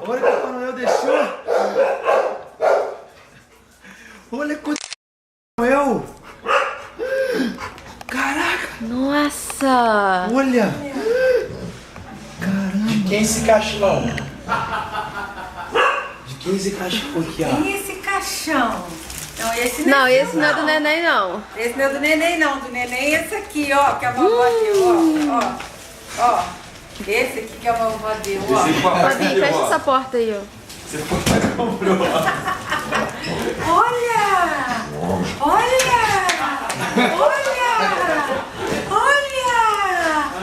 Olha o que o Papai Noel deixou. Olha quanto Noel. Caraca. Nossa. Olha. Caramba. Quem é esse caixão? De quem é esse caixão aqui, ó? Quem é esse caixão? Não, esse Não, é esse não é do neném, não. Esse não é do neném, não. Do neném é esse aqui, ó, que a vovó deu, ó. Ó. Esse aqui que a vovó deu, ó. Fabinho, fecha essa porta aí, ó. Você comprou. Olha! Olha!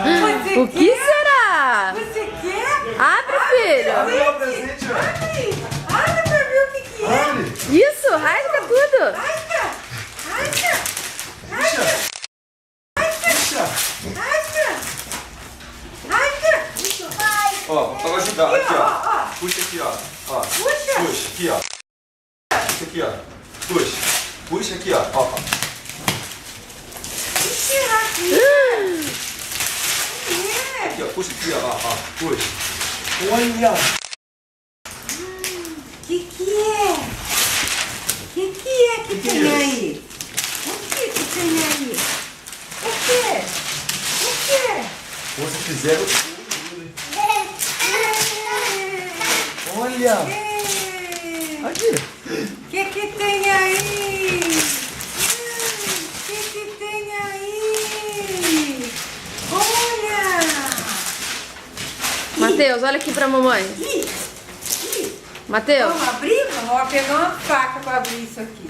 Você O que quer? será? Você quer? Abre, filho. Abre lá o presente, ó. Abre pra ver o que é. Abre. Isso, rasga tudo. Rasga! Rasga! Puxa. Rasga! Rasga! Ó, vou ajudar. Aqui, ó. Ó. Puxa aqui, ó. Ó. Puxa! Puxa aqui, ó. Puxa aqui, ó. Puxa. Puxa aqui, ó. Ó. O que será que é? Aqui, ó. Puxa aqui, ó. Ó. Puxa. Olha. Que é? Que é que tem aí? O que tem aí? O que? Você fizeram. Olha. Aqui. O que tem aí? O que tem aí? Olha! Matheus, olha aqui pra mamãe. Matheus. Vamos abrir? Vamos pegar uma faca para abrir isso aqui.